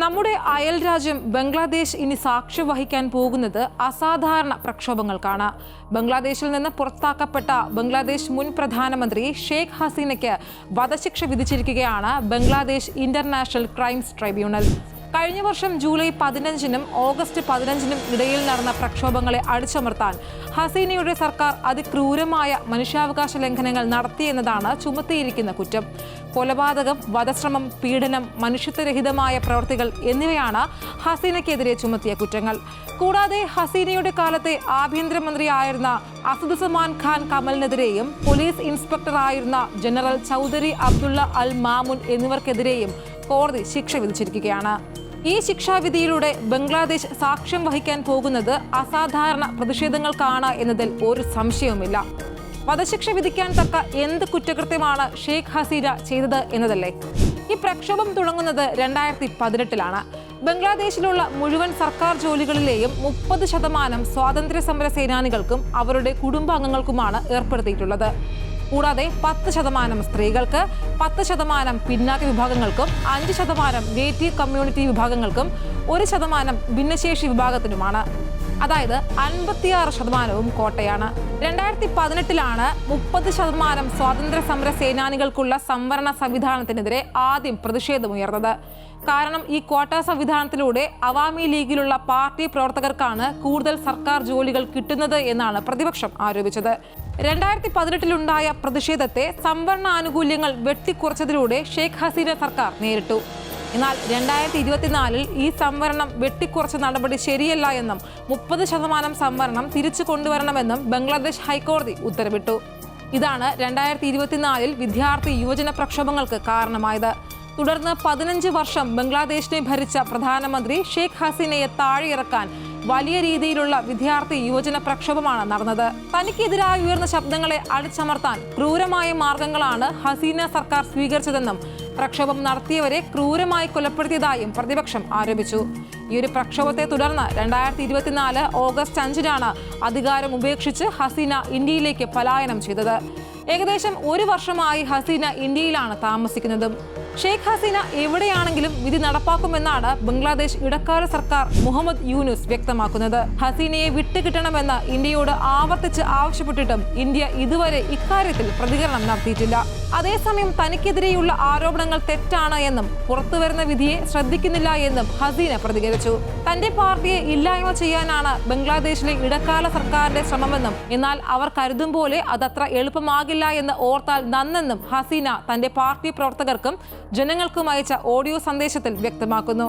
നമ്മുടെ അയൽരാജ്യം ബംഗ്ലാദേശ് ഇനി സാക്ഷ്യം വഹിക്കാൻ പോകുന്നത് അസാധാരണ പ്രക്ഷോഭങ്ങൾക്കാണ്. ബംഗ്ലാദേശിൽ നിന്ന് പുറത്താക്കപ്പെട്ട ബംഗ്ലാദേശ് മുൻ പ്രധാനമന്ത്രി ഷെയ്ഖ് ഹസീനയ്ക്ക് വധശിക്ഷ വിധിച്ചിരിക്കുകയാണ് ബംഗ്ലാദേശ് ഇന്റർനാഷണൽ ക്രൈംസ് ട്രൈബ്യൂണൽ. കഴിഞ്ഞ വർഷം ജൂലൈ 15-നും ഓഗസ്റ്റ് 15-നും ഇടയിൽ നടന്ന പ്രക്ഷോഭങ്ങളെ അടിച്ചമർത്താൻ ഹസീനയുടെ സർക്കാർ അതിക്രൂരമായ മനുഷ്യാവകാശ ലംഘനങ്ങൾ നടത്തിയെന്നതാണ് ചുമത്തിയിരിക്കുന്ന കുറ്റം. കൊലപാതകം, വധശ്രമം, പീഡനം, മനുഷ്യത്വരഹിതമായ പ്രവൃത്തികൾ എന്നിവയാണ് ഹസീനയ്ക്കെതിരെ ചുമത്തിയ കുറ്റങ്ങൾ. കൂടാതെ ഹസീനയുടെ കാലത്തെ ആഭ്യന്തരമന്ത്രിയായിരുന്ന അസദുസമാൻ ഖാൻ കമലിനെതിരെയും പോലീസ് ഇൻസ്പെക്ടറായിരുന്ന ജനറൽ ചൗധരി അബ്ദുള്ള അൽ മാമുൻ എന്നിവർക്കെതിരെയും കോടതി ശിക്ഷ വിധിച്ചിരിക്കുകയാണ്. ഈ ശിക്ഷാവിധിയിലൂടെ ബംഗ്ലാദേശ് സാക്ഷ്യം വഹിക്കാൻ പോകുന്നത് അസാധാരണ പ്രതിഷേധങ്ങൾക്കാണ് എന്നതിൽ ഒരു സംശയവുമില്ല. വധശിക്ഷ വിധിക്കാൻ തക്ക എന്ത് കുറ്റകൃത്യമാണ് ഷെയ്ഖ് ഹസീന ചെയ്തത് എന്നതല്ലേ? ഈ പ്രക്ഷോഭം തുടങ്ങുന്നത് 2018-ലാണ്. ബംഗ്ലാദേശിലുള്ള മുഴുവൻ സർക്കാർ ജോലികളിലെയും 30% സ്വാതന്ത്ര്യ സമര സേനാനികൾക്കും അവരുടെ കുടുംബാംഗങ്ങൾക്കുമാണ് ഏർപ്പെടുത്തിയിട്ടുള്ളത്. കൂടാതെ 10% സ്ത്രീകൾക്ക്, 10% പിന്നാക്ക വിഭാഗങ്ങൾക്കും, 5% നേറ്റീവ് കമ്മ്യൂണിറ്റി വിഭാഗങ്ങൾക്കും, 1% ഭിന്നശേഷി വിഭാഗത്തിനുമാണ്. അതായത് 56% കോട്ടയാണ്. 2018-ലാണ് 30% സ്വാതന്ത്ര്യ സമര സേനാനികൾക്കുള്ള സംവരണ സംവിധാനത്തിനെതിരെ ആദ്യം പ്രതിഷേധമുയർന്നത്. കാരണം ഈ ക്വാട്ട സംവിധാനത്തിലൂടെ അവാമി ലീഗിലുള്ള പാർട്ടി പ്രവർത്തകർക്കാണ് കൂടുതൽ സർക്കാർ ജോലികൾ കിട്ടുന്നത് എന്നാണ് പ്രതിപക്ഷം ആരോപിച്ചത്. 2018-ലുണ്ടായ പ്രതിഷേധത്തെ സംവരണ ആനുകൂല്യങ്ങൾ വെട്ടിക്കുറച്ചതിലൂടെ ഷെയ്ഖ് ഹസീന സർക്കാർ നേരിട്ടു. എന്നാൽ 2024-ൽ ഈ സംവരണം വെട്ടിക്കുറച്ച നടപടി ശരിയല്ല എന്നും 30% സംവരണം തിരിച്ചു കൊണ്ടുവരണമെന്നും ബംഗ്ലാദേശ് ഹൈക്കോടതി ഉത്തരവിട്ടു. ഇതാണ് 2024-ൽ വിദ്യാർത്ഥി യുവജന പ്രക്ഷോഭങ്ങൾക്ക് കാരണമായത്. തുടർന്ന് 15 വർഷം ബംഗ്ലാദേശിനെ ഭരിച്ച പ്രധാനമന്ത്രി ഷെയ്ഖ് ഹസീനയെ താഴെയിറക്കാൻ വലിയ രീതിയിലുള്ള വിദ്യാർത്ഥി യുവജന പ്രക്ഷോഭമാണ് നടന്നത്. തനിക്കെതിരായി ഉയർന്ന ശബ്ദങ്ങളെ അടിച്ചമർത്താൻ ക്രൂരമായ മാർഗങ്ങളാണ് ഹസീന സർക്കാർ സ്വീകരിച്ചതെന്നും പ്രക്ഷോഭം നടത്തിയവരെ ക്രൂരമായി കൊലപ്പെടുത്തിയതായും പ്രതിപക്ഷം ആരോപിച്ചു. ഈ ഒരു പ്രക്ഷോഭത്തെ തുടർന്ന് 2024 ഓഗസ്റ്റ് 5-നാണ് അധികാരം ഉപേക്ഷിച്ച് ഹസീന ഇന്ത്യയിലേക്ക് പലായനം ചെയ്തത്. ഏകദേശം 1 വർഷമായി ഹസീന ഇന്ത്യയിലാണ് താമസിക്കുന്നതും. ഷെയ്ഖ് ഹസീന എവിടെയാണെങ്കിലും വിധി നടപ്പാക്കുമെന്നാണ് ബംഗ്ലാദേശ് ഇടക്കാല സർക്കാർ മുഹമ്മദ് യൂനുസ് വ്യക്തമാക്കുന്നത്. ഹസീനയെ വിട്ടുകിട്ടണമെന്ന് ഇന്ത്യയോട് ആവർത്തിച്ച് ആവശ്യപ്പെട്ടിട്ടും ഇന്ത്യ ഇതുവരെ ഇക്കാര്യത്തിൽ പ്രതികരണം നടത്തിയിട്ടില്ല. അതേസമയം തനിക്കെതിരെയുള്ള ആരോപണങ്ങൾ തെറ്റാണ് എന്നും പുറത്തുവരുന്ന വിധിയെ ശ്രദ്ധിക്കുന്നില്ല എന്നും ഹസീന പ്രതികരിച്ചു. തന്റെ പാർട്ടിയെ ഇല്ലായ്മ ചെയ്യാനാണ് ബംഗ്ലാദേശിലെ ഇടക്കാല സർക്കാരിന്റെ ശ്രമമെന്നും എന്നാൽ അവർ കരുതും പോലെ അതത്ര എളുപ്പമാകില്ല എന്ന് ഓർത്താൽ നന്നെന്നും ഹസീന തന്റെ പാർട്ടി പ്രവർത്തകർക്കും ജനങ്ങൾക്കും അയച്ച ഓഡിയോ സന്ദേശത്തിൽ വ്യക്തമാക്കുന്നു.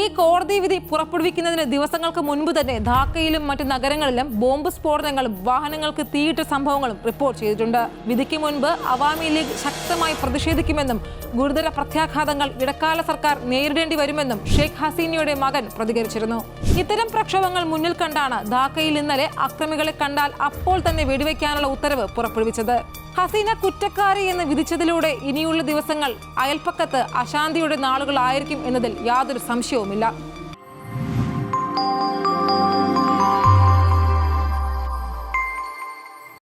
ഈ കോടതി വിധി പുറപ്പെടുവിക്കുന്നതിന് ദിവസങ്ങൾക്ക് മുൻപ് തന്നെ ധാക്കയിലും മറ്റു നഗരങ്ങളിലും ബോംബ് സ്ഫോടനങ്ങളും വാഹനങ്ങൾക്ക് തീയിട്ട സംഭവങ്ങളും റിപ്പോർട്ട് ചെയ്തിട്ടുണ്ട്. വിധിക്ക് മുൻപ് അവാമി ലീഗ് ശക്തമായി പ്രതിഷേധിക്കുമെന്നും ഗുരുതര പ്രത്യാഘാതങ്ങൾ ഇടക്കാല സർക്കാർ നേരിടേണ്ടി വരുമെന്നും ഷെയ്ഖ് ഹസീനയുടെ മകൻ പ്രതികരിച്ചിരുന്നു. ഇത്തരം പ്രക്ഷോഭങ്ങൾ മുന്നിൽ കണ്ടാണ് ധാക്കയിൽ ഇന്നലെ അക്രമികളെ കണ്ടാൽ അപ്പോൾ തന്നെ വെടിവെക്കാനുള്ള ഉത്തരവ് പുറപ്പെടുവിച്ചത്. ഹസീന കുറ്റക്കാരി എന്ന് വിധിച്ചതിലൂടെ ഇനിയുള്ള ദിവസങ്ങൾ അയൽപ്പക്കത്ത് അശാന്തിയുടെ നാളുകളായിരിക്കും എന്നതിൽ യാതൊരു സംശയവുമില്ല.